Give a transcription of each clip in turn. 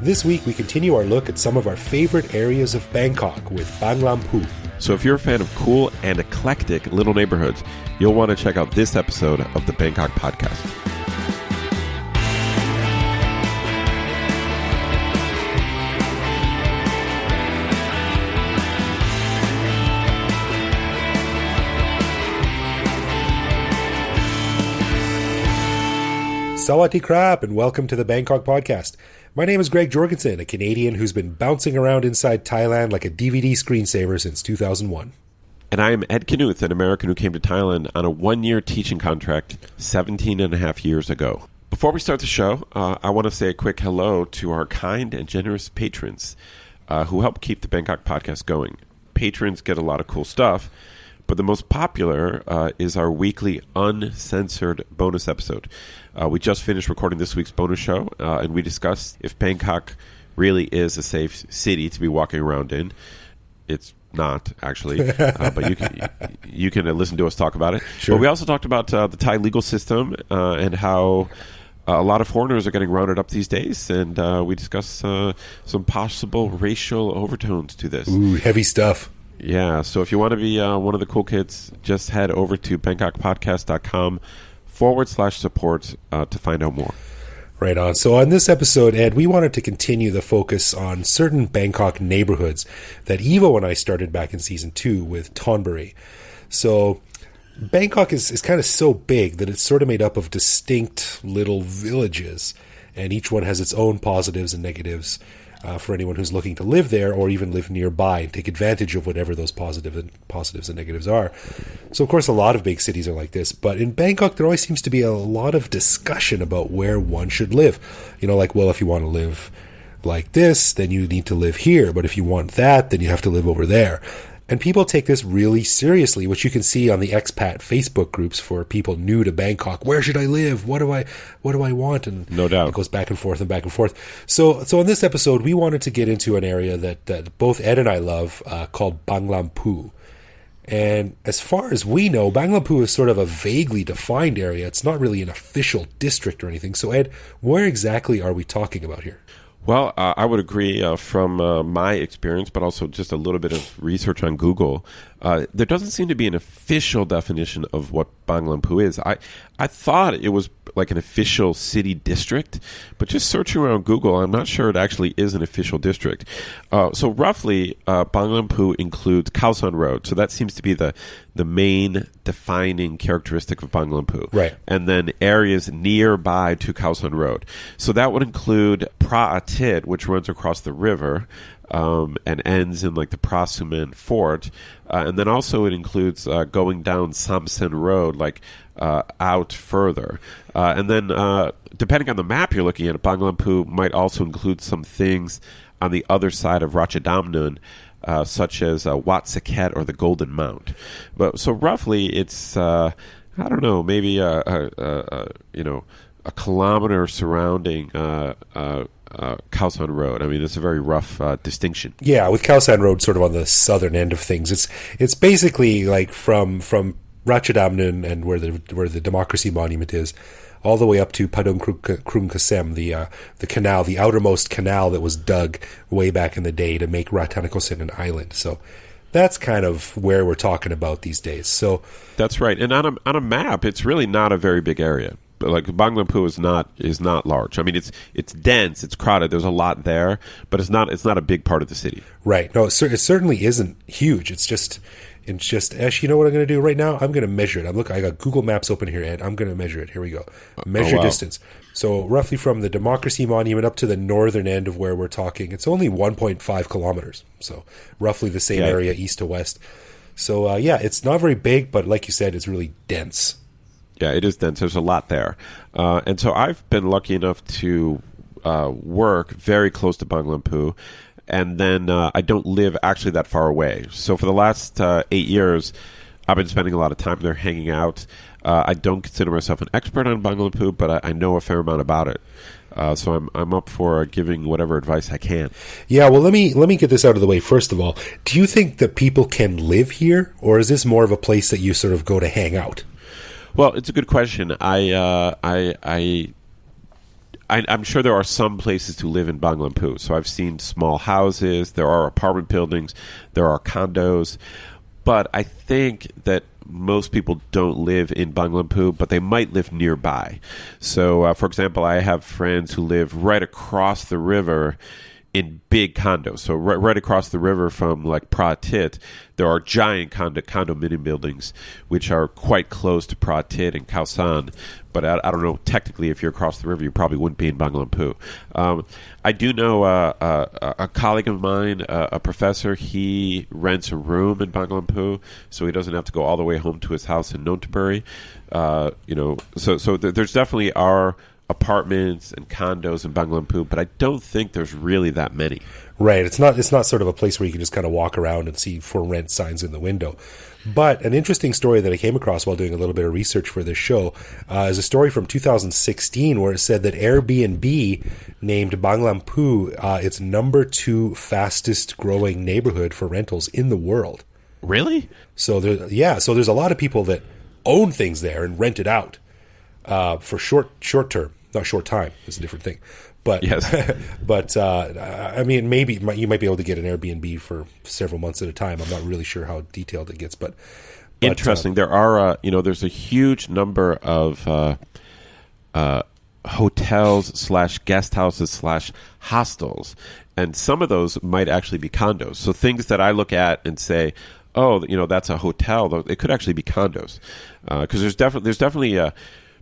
This week, we continue our look at some of our favorite areas of Bangkok with Banglamphu. So if you're a fan of cool and eclectic little neighborhoods, you'll want to check out this episode of the Bangkok Podcast. Sawadee krap, and welcome to the Bangkok Podcast. My name is Greg Jorgensen, a Canadian who's been bouncing around inside Thailand like a DVD screensaver since 2001. And I am Ed Knuth, an American who came to Thailand on a one-year teaching contract 17 and a half years ago. Before we start the show, I want to say a quick hello to our kind and generous patrons who help keep the Bangkok Podcast going. Patrons get a lot of cool stuff, but the most popular is our weekly uncensored bonus episode. We just finished recording this week's bonus show, and we discussed if Bangkok really is a safe city to be walking around in. It's not, actually, but you can listen to us talk about it. Sure. But we also talked about the Thai legal system and how a lot of foreigners are getting rounded up these days, and we discussed some possible racial overtones to this. Ooh, heavy stuff. Yeah, so if you want to be one of the cool kids, just head over to bangkokpodcast.com/support to find out more. Right on. So on this episode, Ed, we wanted to continue the focus on certain Bangkok neighborhoods that Evo and I started back in Season 2 with Thonburi. So Bangkok is kind of so big that it's sort of made up of distinct little villages, and each one has its own positives and negatives for anyone who's looking to live there or even live nearby and take advantage of whatever those positives and negatives are. So, of course, a lot of big cities are like this, but in Bangkok, there always seems to be a lot of discussion about where one should live. You know, like, well, if you want to live like this, then you need to live here, but if you want that, then you have to live over there. And people take this really seriously, which you can see on the expat Facebook groups for people new to Bangkok. Where should I live? What do I want? And no doubt, it goes back and forth and back and forth. So in this episode, we wanted to get into an area that both Ed and I love, called Banglamphu. And as far as we know, Banglamphu is sort of a vaguely defined area. It's not really an official district or anything. So Ed, where exactly are we talking about here? Well, I would agree from my experience, but also just a little bit of research on Google. There doesn't seem to be an official definition of what Banglamphu is. I thought it was like an official city district, but just searching around Google, I'm not sure it actually is an official district. So roughly, Banglamphu includes Khao San Road. So that seems to be the main defining characteristic of Banglamphu. Right. And then areas nearby to Khao San Road. So that would include Pra Atit, which runs across the river, and ends in like the Prasuman Fort. And then also it includes going down Samsen Road, like out further. And then depending on the map you're looking at, Banglamphu might also include some things on the other side of Ratchadamnoen, such as Wat Saket or the Golden Mount. But so roughly it's, I don't know, maybe a kilometer surrounding Khao San Road. I mean, it's a very rough distinction. Yeah, with Khao San Road sort of on the southern end of things. It's basically like from Ratchadamnoen and where the Democracy Monument is, all the way up to Padum Krung Kasem, the canal, the outermost canal that was dug way back in the day to make Ratchadamnoen an island. So that's kind of where we're talking about these days. So that's right. And on a map, it's really not a very big area. Like Banglamphu is not large. I mean, it's dense, it's crowded. There's a lot there, but it's not a big part of the city. Right. No, it certainly isn't huge. It's just Ash, you know what I'm going to do right now? I'm going to measure it. I got Google Maps open here, Ed. I'm going to measure it. Here we go. Measure distance. So roughly from the Democracy Monument up to the northern end of where we're talking, it's only 1.5 kilometers. So roughly the same area east to west. So it's not very big, but like you said, it's really dense. Yeah, it is dense. There's a lot there. And so I've been lucky enough to work very close to Banglamphu, and then I don't live actually that far away. So for the last 8 years, I've been spending a lot of time there hanging out. I don't consider myself an expert on Banglamphu, but I know a fair amount about it. So I'm up for giving whatever advice I can. Yeah, well, let me get this out of the way first of all. Do you think that people can live here, or is this more of a place that you sort of go to hang out? Well, it's a good question. I I'm sure there are some places to live in Banglamphu. So I've seen small houses, there are apartment buildings, there are condos, but I think that most people don't live in Banglamphu, but they might live nearby. So, for example, I have friends who live right across the river in big condos. So right across the river from like Pratit, there are giant condominium buildings which are quite close to Pratit and Khao San. But I don't know, technically, if you're across the river, you probably wouldn't be in Banglamphu. I do know a colleague of mine, a professor, he rents a room in Banglamphu, so he doesn't have to go all the way home to his house in Nonthaburi. So there's definitely are apartments and condos in Banglamphu, but I don't think there's really that many. Right. It's not sort of a place where you can just kind of walk around and see for rent signs in the window. But an interesting story that I came across while doing a little bit of research for this show is a story from 2016 where it said that Airbnb named Banglamphu its number 2 fastest growing neighborhood for rentals in the world. Really? So there's a lot of people that own things there and rent it out for short term. Not short time. It's a different thing. But yes. But I mean, maybe you might be able to get an Airbnb for several months at a time. I'm not really sure how detailed it gets, but interesting. There are there's a huge number of hotels / guest houses / hostels, and some of those might actually be condos. So things that I look at and say, oh, that's a hotel. It could actually be condos, because there's definitely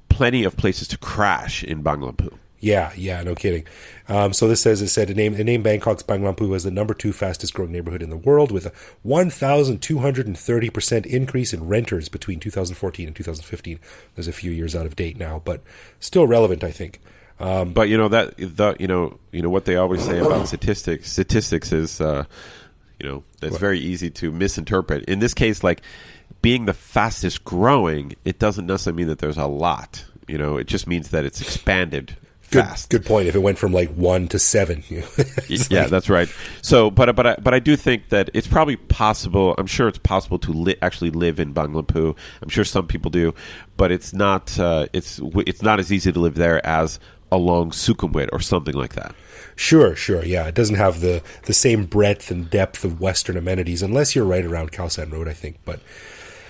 plenty of places to crash in Banglamphu. Yeah, no kidding. So it said to name Bangkok's Banglamphu as the number 2 fastest growing neighborhood in the world, with a 1,230% increase in renters between 2014 and 2015. There's a few years out of date now, but still relevant, I think. But what they always say about statistics is that's very easy to misinterpret. In this case, like being the fastest growing, it doesn't necessarily mean that there's a lot. It just means that it's expanded fast. Good point. If it went from like 1 to 7, yeah, that's right. So, but I do think that it's probably possible. I'm sure it's possible to actually live in Banglamphu. I'm sure some people do, but it's not. It's not as easy to live there as along Sukhumvit or something like that. Sure. Yeah, it doesn't have the same breadth and depth of Western amenities, unless you're right around Khao San Road, I think. But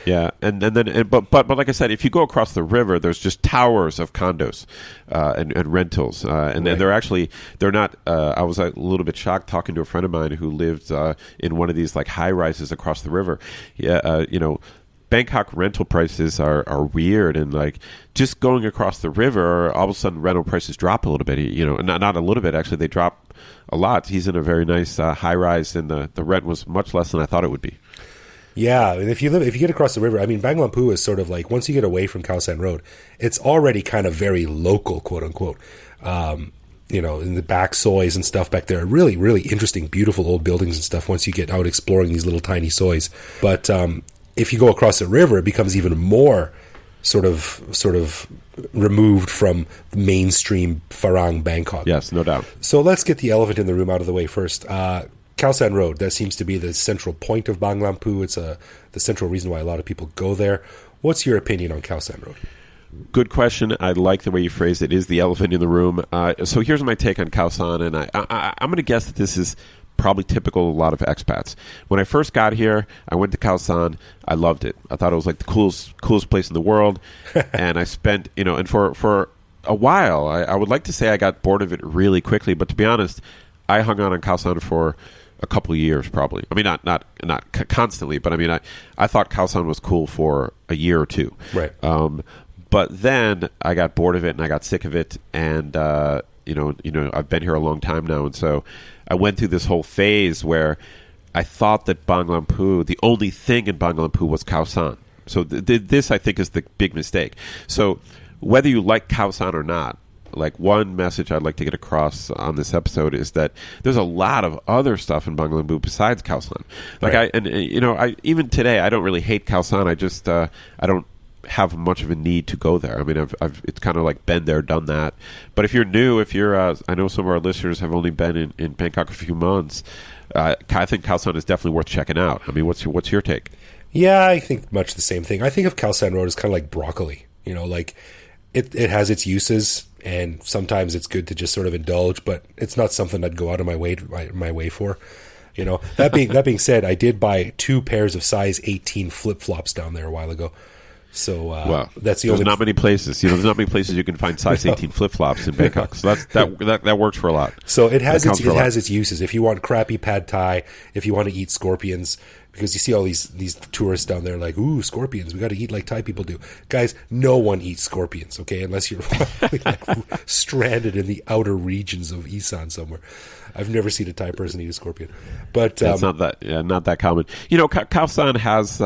yeah, but like I said, if you go across the river, there's just towers of condos and rentals, and right. They're not. I was a little bit shocked talking to a friend of mine who lived in one of these like high rises across the river. Yeah, Bangkok rental prices are weird, and like just going across the river, all of a sudden rental prices drop a little bit. Not a little bit, actually, they drop a lot. He's in a very nice high rise, and the rent was much less than I thought it would be. Yeah, and if you get across the river, I mean, Banglamphu is sort of like, once you get away from Khao San Road, it's already kind of very local, quote unquote. In the back soys and stuff back there, really, really interesting, beautiful old buildings and stuff once you get out exploring these little tiny soys. But if you go across the river, it becomes even more sort of removed from mainstream Farang Bangkok. Yes, no doubt. So let's get the elephant in the room out of the way first. Khao San Road, that seems to be the central point of Banglamphu. It's the central reason why a lot of people go there. What's your opinion on Khao San Road? Good question. I like the way you phrased it. Is the elephant in the room? So here's my take on Khao San, and I'm going to guess that this is probably typical of a lot of expats. When I first got here, I went to Khao San. I loved it. I thought it was like the coolest place in the world, and I spent and for a while, I would like to say I got bored of it really quickly, but to be honest, I hung on Khao San for a couple of years, probably. I mean, not constantly, but I mean, I thought Khao San was cool for a year or two. Right. But then I got bored of it and I got sick of it, and I've been here a long time now, and so I went through this whole phase where I thought that Banglamphu, the only thing in Banglamphu was Khao San. So this, I think, is the big mistake. So whether you like Khao San or not, like one message I'd like to get across on this episode is that there's a lot of other stuff in Banglamphu besides Khao San. Like right. Even today I don't really hate Khao San. I just I don't have much of a need to go there. I mean, I've it's kind of like been there, done that. But if you're new, I know some of our listeners have only been in Bangkok a few months. I think Khao San is definitely worth checking out. I mean, what's your take? Yeah, I think much the same thing. I think of Khao San Road as kind of like broccoli. Like it has its uses. and sometimes it's good to just sort of indulge, but it's not something I'd go out of my way for. You know, that being said, I did buy 2 pairs of size 18 flip-flops down there a while ago. So that's the there's not many places. You know, there's not many places you can find size 18 flip-flops in Bangkok. So that works for a lot. So it has its uses. If you want crappy pad thai, if you want to eat scorpions, because you see all these tourists down there like, ooh, scorpions, we got to eat like Thai people do. Guys, no one eats scorpions, okay, unless you're like stranded in the outer regions of Isan somewhere. I've never seen a Thai person eat a scorpion, but it's not that common. You know, Khao San has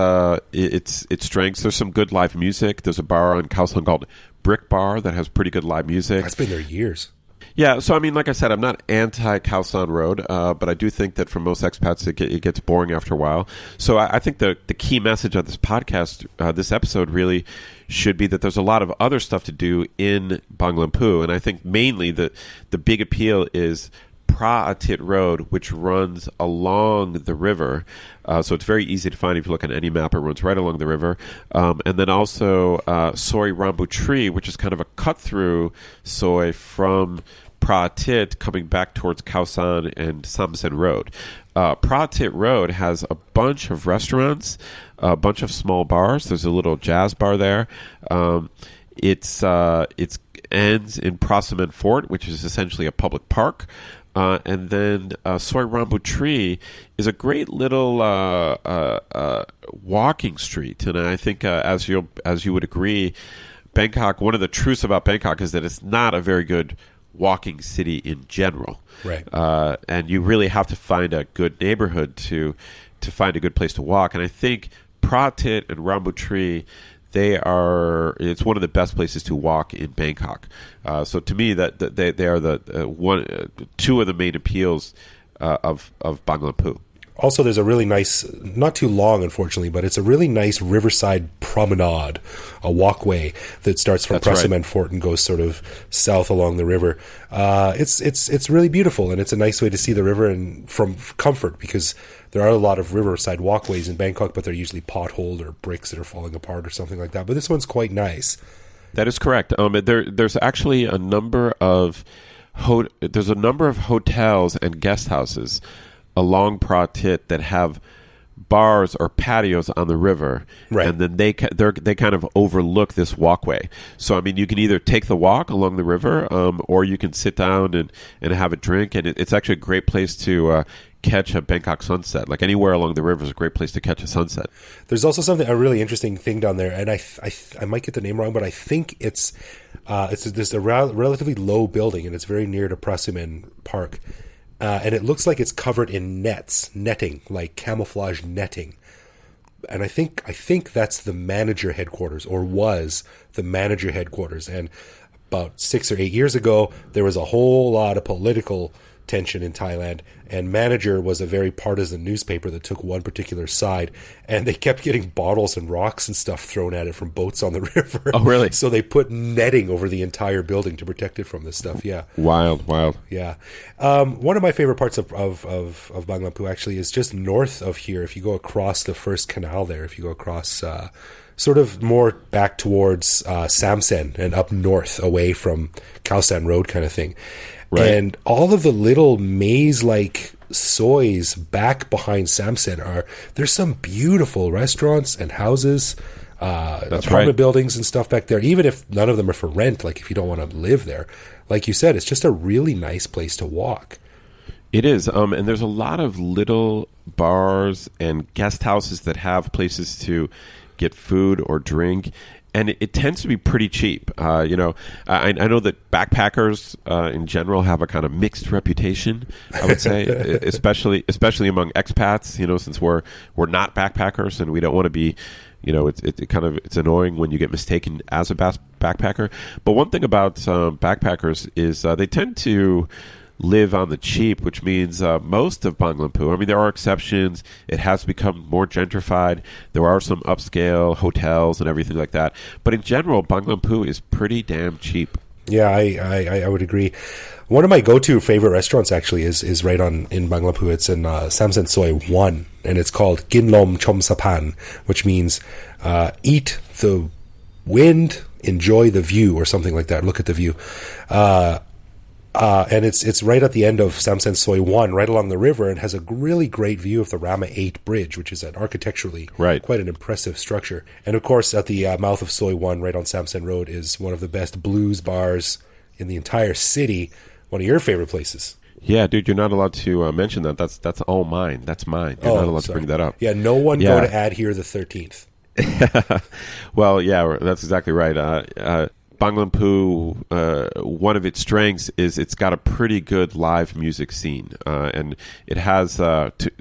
its strengths. There's some good live music. There's a bar on Khao San called Brick Bar that has pretty good live music. That's been there years. Yeah, so I mean, like I said, I'm not anti Khao San Road, but I do think that for most expats, it gets boring after a while. So I think the key message of this podcast, this episode, really should be that there's a lot of other stuff to do in Banglamphu, and I think mainly the big appeal is Pratit Road, which runs along the river. So it's very easy to find if you look on any map. It runs right along the river. And then also Soi Rambu Tree, which is kind of a cut-through Soi from Pratit coming back towards Khao San and Samsen Road. Pratit Road has a bunch of restaurants, a bunch of small bars. There's a little jazz bar there. It's ends in Prasemen Fort, which is essentially a public park. And then Soi Rambu Tree is a great little walking street, and I think as you would agree, Bangkok. One of the truths about Bangkok is that it's not a very good walking city in general, right? And you really have to find a good neighborhood to find a good place to walk. And I think Pratit and Rambu Tree, it's one of the best places to walk in Bangkok. So to me, that they are two of the main appeals of Banglamphu. Also, there's a really nice, not too long, unfortunately, but it's a really nice riverside promenade, a walkway that starts from Prasemen Fort and goes sort of south along the river. It's really beautiful, and it's a nice way to see the river and from comfort, because there are a lot of riverside walkways in Bangkok, but they're usually potholed or bricks that are falling apart or something like that. But this one's quite nice. That is correct. There's actually a number of hotels and guest houses along Pratit that have bars or patios on the river, right? And then they kind of overlook this walkway. So I mean, you can either take the walk along the river, or you can sit down and have a drink, and it's actually a great place to catch a Bangkok sunset. Like anywhere along the river is a great place to catch a sunset. There's also a really interesting thing down there, and I might get the name wrong, but I think it's a relatively low building, and it's very near to Prasemen Park. And it looks like it's covered in netting, like camouflage netting. And I think that's the manager headquarters, or was the manager headquarters. And about 6 or 8 years ago, there was a whole lot of political tension in Thailand, and Manager was a very partisan newspaper that took one particular side, and they kept getting bottles and rocks and stuff thrown at it from boats on the river. Oh, really? So they put netting over the entire building to protect it from this stuff. Yeah. Wild. Yeah. One of my favorite parts of Banglamphu actually is just north of here. If you go across the first canal there, if you go across sort of more back towards Samsen and up north away from Khao San Road kind of thing. Right. And all of the little maze-like sois back behind Samsen there's some beautiful restaurants and houses, apartment buildings and stuff back there, even if none of them are for rent, like if you don't want to live there. Like you said, it's just a really nice place to walk. It is, and there's a lot of little bars and guest houses that have places to get food or drink. And it tends to be pretty cheap. I know that backpackers in general have a kind of mixed reputation, I would say, especially among expats, since we're not backpackers and we don't want to be, it's annoying when you get mistaken as a backpacker. But one thing about backpackers is they tend to live on the cheap, which means most of Banglamphu, I mean, there are exceptions. It has become more gentrified. There are some upscale hotels and everything like that. But in general, Banglamphu is pretty damn cheap. Yeah, I would agree. One of my go-to favorite restaurants actually is right in Banglamphu. It's in Samsen Soi 1, and it's called Ginlom Chom Sapan, which means eat the wind enjoy the view or something like that. Look at the view. And it's right at the end of Samsen Soi 1, right along the river, and has a really great view of the Rama 8 bridge, which is an architecturally quite an impressive structure. And of course, at the mouth of Soi 1, right on Samsen Road, is one of the best blues bars in the entire city, one of your favorite places. Yeah, dude, you're not allowed to mention that. That's all mine. That's mine. You're not allowed to bring that up. Yeah, no one go to Adhere the 13th. Well, yeah, that's exactly right. Banglamphu, one of its strengths is it's got a pretty good live music scene, and it has,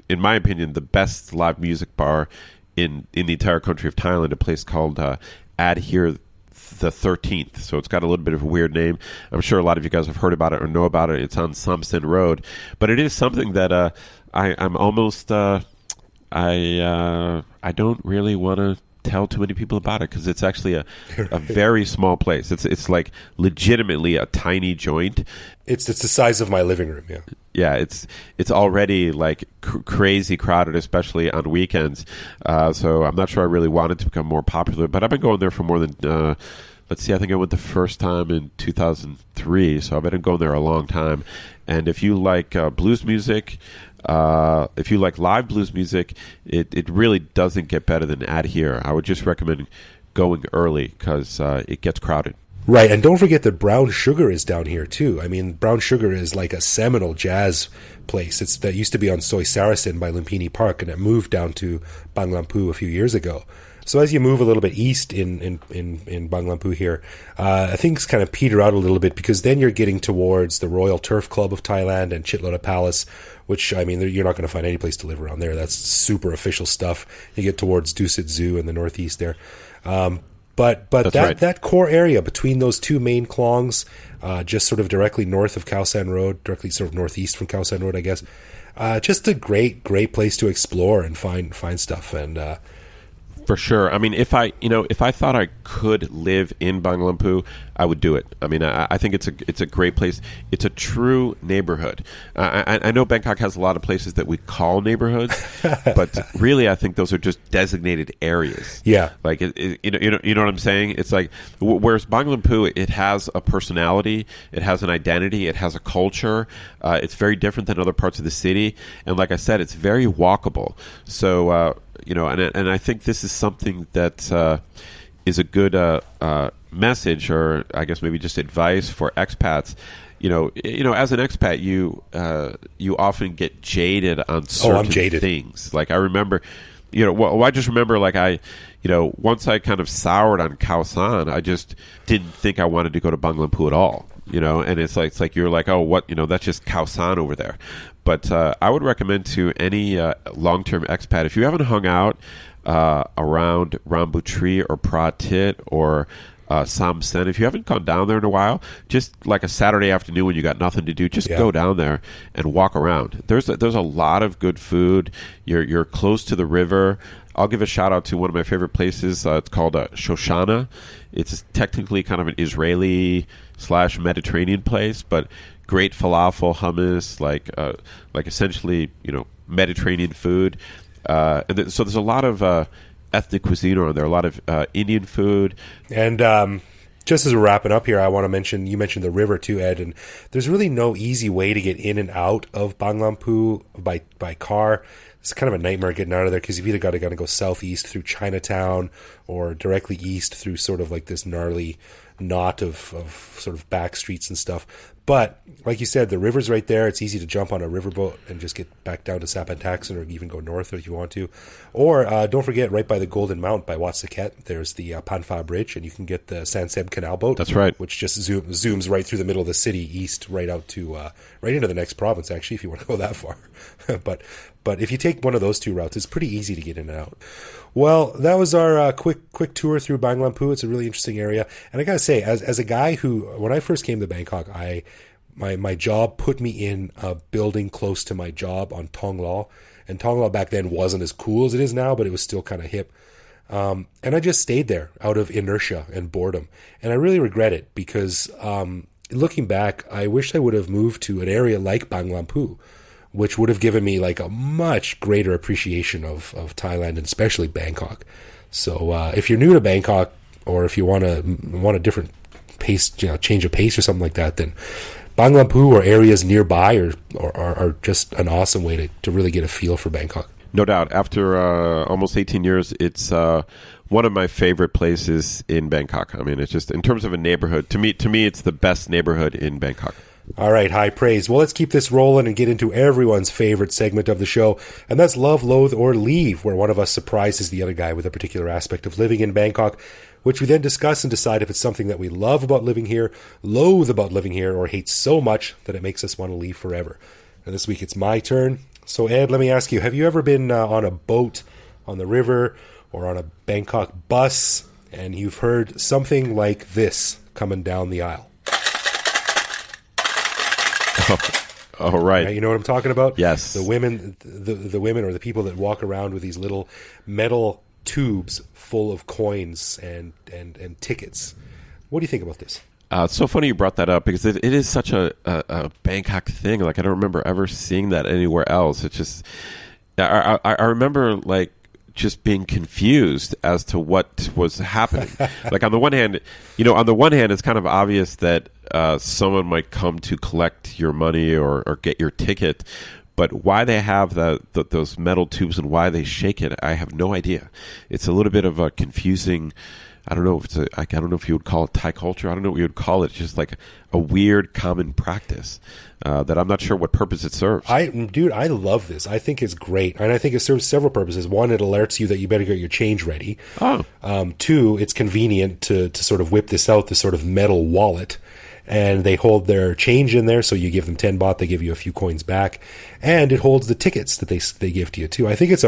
in my opinion, the best live music bar in the entire country of Thailand. A place called Adhere the 13th. So it's got a little bit of a weird name. I'm sure a lot of you guys have heard about it or know about it. It's on Samsen Road, but it is something that I'm almost I don't really want to tell too many people about it because it's actually a very small place. It's like legitimately a tiny joint. It's the size of my living room. Yeah, it's already like crazy crowded, especially on weekends. So I'm not sure I really want it to become more popular, but I've been going there for more than let's see, I think I went the first time in 2003, so I've been going there a long time. And if you like blues music, if you like live blues music, it really doesn't get better than Adhere. I would just recommend going early because it gets crowded. Right, and don't forget that Brown Sugar is down here too. I mean, Brown Sugar is like a seminal jazz place. That used to be on Soy Saracen by Lumpini Park, and it moved down to Banglamphu a few years ago. So as you move a little bit east in Banglamphu here, things kind of peter out a little bit because then you're getting towards the Royal Turf Club of Thailand and Chitlota Palace, which, I mean, you're not going to find any place to live around there. That's super official stuff. You get towards Dusit Zoo in the northeast there. But that core area between those two main klongs, just sort of directly north of Khao San Road, directly sort of northeast from Khao San Road, I guess, just a great place to explore and find stuff. And for sure. I mean, if I thought I could live in Banglamphu, I would do it. I mean, I think it's a great place. It's a true neighborhood. I know Bangkok has a lot of places that we call neighborhoods, but really, I think those are just designated areas. Yeah, like you know what I'm saying. It's like whereas Banglamphu, it has a personality, it has an identity, it has a culture. It's very different than other parts of the city, and like I said, it's very walkable. So. And I think this is something that is a good message, or I guess maybe just advice for expats. As an expat, you often get jaded on certain things. Like I remember, I just remember once I kind of soured on Khao San, I just didn't think I wanted to go to Banglamphu at all. And it's like you're like, oh, what, that's just Khao San over there. But I would recommend to any long-term expat, if you haven't hung out around Rambutri or Pratit or Samsen, if you haven't gone down there in a while, just like a Saturday afternoon when you got nothing to do, just go down there and walk around. There's a lot of good food. You're close to the river. I'll give a shout out to one of my favorite places. It's called Shoshana. It's technically kind of an Israeli/Mediterranean place, but great falafel, hummus, like essentially, Mediterranean food. So there's a lot of ethnic cuisine around there, a lot of Indian food. And just as we're wrapping up here, I want to mention, you mentioned the river too, Ed, and there's really no easy way to get in and out of Banglamphu by car. It's kind of a nightmare getting out of there because you've either got to go southeast through Chinatown or directly east through sort of like this gnarly knot of sort of back streets and stuff. But like you said, the river's right there. It's easy to jump on a riverboat and just get back down to Sapantaksin or even go north if you want to. Or don't forget, right by the Golden Mount by Wat Saket, there's the Panfa Bridge, and you can get the Sanseb Canal boat. That's right. Which just zooms right through the middle of the city, east, right out to right into the next province, actually, if you want to go that far. But if you take one of those two routes, it's pretty easy to get in and out. Well, that was our quick tour through Banglamphu. It's a really interesting area. And I got to say, as a guy who, when I first came to Bangkok, my job put me in a building close to my job on Thong Lo. And Thong Lo back then wasn't as cool as it is now, but it was still kind of hip. And I just stayed there out of inertia and boredom. And I really regret it because looking back, I wish I would have moved to an area like Banglamphu, which would have given me like a much greater appreciation of Thailand and especially Bangkok. So if you're new to Bangkok, or if you want a different pace, change of pace or something like that, then Banglamphu or areas nearby are just an awesome way to really get a feel for Bangkok. No doubt. After almost 18 years, it's one of my favorite places in Bangkok. I mean, it's just, in terms of a neighborhood, to me, it's the best neighborhood in Bangkok. All right, high praise. Well, let's keep this rolling and get into everyone's favorite segment of the show, and that's Love, Loathe, or Leave, where one of us surprises the other guy with a particular aspect of living in Bangkok, which we then discuss and decide if it's something that we love about living here, loathe about living here, or hate so much that it makes us want to leave forever. And this week it's my turn. So, Ed, let me ask you, have you ever been on a boat on the river or on a Bangkok bus, and you've heard something like this coming down the aisle? Oh, right. You know what I'm talking about? Yes. The women or the people that walk around with these little metal tubes full of coins and tickets. What do you think about this? It's so funny you brought that up, because it is such a Bangkok thing. Like, I don't remember ever seeing that anywhere else. It's just, I remember, like, just being confused as to what was happening. Like, on the one hand, it's kind of obvious that someone might come to collect your money or get your ticket, but why they have those metal tubes and why they shake it, I have no idea. It's a little bit of a confusing. I don't know if you would call it Thai culture. I don't know what you would call it. It's just like a weird common practice that I'm not sure what purpose it serves. I love this. I think it's great. And I think it serves several purposes. One, it alerts you that you better get your change ready. Oh. Two, it's convenient to sort of whip this out, this sort of metal wallet. And they hold their change in there, so you give them 10 baht, they give you a few coins back, and it holds the tickets that they give to you too. I think it's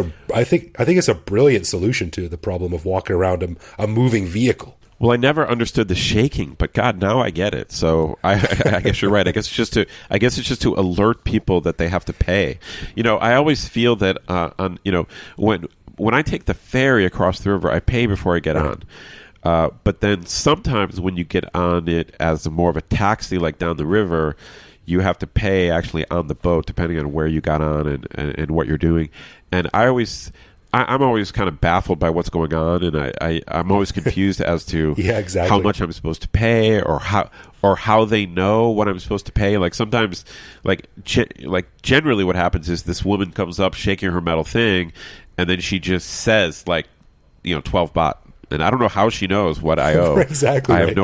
a brilliant solution to the problem of walking around a moving vehicle. Well, I never understood the shaking, but God, now I get it. So I guess you're right. I guess it's just to alert people that they have to pay. I always feel that when I take the ferry across the river, I pay before I get on. But then sometimes when you get on it as more of a taxi, like down the river, you have to pay actually on the boat, depending on where you got on and what you're doing. And I'm always kind of baffled by what's going on, and I'm always confused as to exactly. how much I'm supposed to pay, or how they know what I'm supposed to pay. Like, sometimes, generally what happens is this woman comes up shaking her metal thing, and then she just says 12 baht. And I don't know how she knows what I owe. Exactly. I have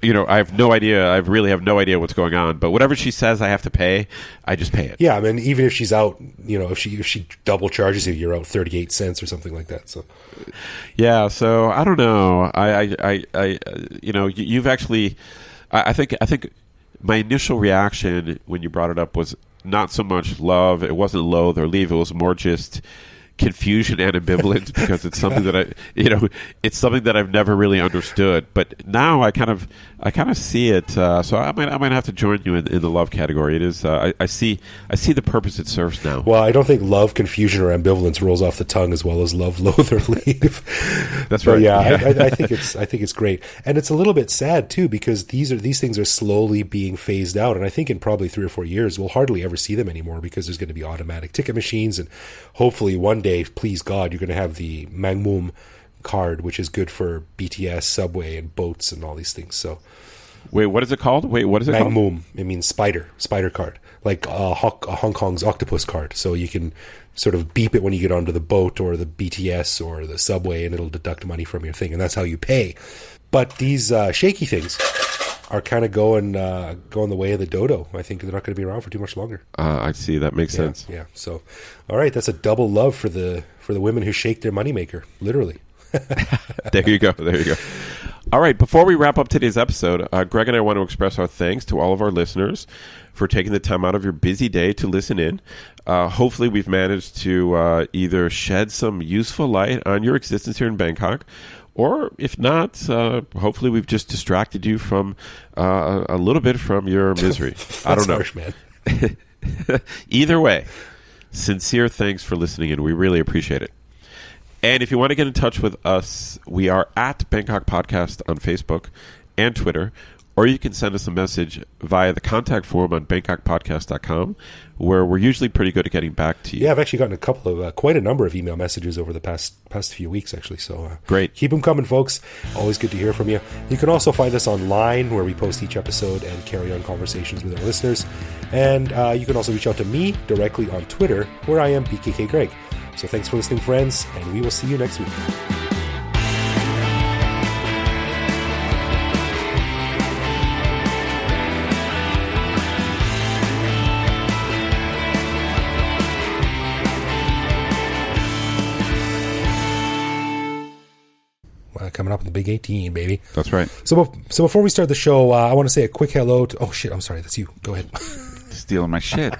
I have no idea. I really have no idea what's going on. But whatever she says I have to pay, I just pay it. Yeah, I mean, even if she's out, if she double charges you, you're out 38 cents or something like that. So, yeah. So I don't know. You've actually. I think my initial reaction when you brought it up was not so much love. It wasn't loathe or leave. It was more just confusion and ambivalence, because it's something that it's something that I've never really understood. But now I kind of see it. So I might have to join you in the love category. It is. I see the purpose it serves now. Well, I don't think love, confusion, or ambivalence rolls off the tongue as well as love, loathe, or leave. That's right. But yeah. I think it's great, and it's a little bit sad too, because these things are slowly being phased out, and I think in probably 3 or 4 years we'll hardly ever see them anymore, because there's going to be automatic ticket machines, and hopefully one day, please God, you're going to have the Mangmum card, which is good for BTS, subway, and boats, and all these things. So, wait, what is it called? Mangmum. It means spider card, like Hong Kong's octopus card. So you can sort of beep it when you get onto the boat or the BTS or the subway, and it'll deduct money from your thing, and that's how you pay. But these shaky things are kind of going the way of the dodo. I think they're not going to be around for too much longer. I see. That makes sense. Yeah. So, all right, that's a double love for the women who shake their moneymaker, literally. There you go. All right, before we wrap up today's episode, Greg and I want to express our thanks to all of our listeners for taking the time out of your busy day to listen in. Hopefully we've managed to either shed some useful light on your existence here in Bangkok, or if not, hopefully we've just distracted you from a little bit from your misery. I don't know. Harsh, man. Either way, sincere thanks for listening, and we really appreciate it. And if you want to get in touch with us, we are at Bangkok Podcast on Facebook and Twitter, or you can send us a message via the contact form on bangkokpodcast.com, where we're usually pretty good at getting back to you. Yeah, I've actually gotten a couple of, quite a number of email messages over the past few weeks, actually. So great. Keep them coming, folks. Always good to hear from you. You can also find us online, where we post each episode and carry on conversations with our listeners. And you can also reach out to me directly on Twitter, where I am BKK Greg. So thanks for listening, friends, and we will see you next week. Coming up in the big 18, baby. That's right. So before we start the show, I want to say a quick hello to... Oh, shit, I'm sorry. That's you. Go ahead. Stealing my shit.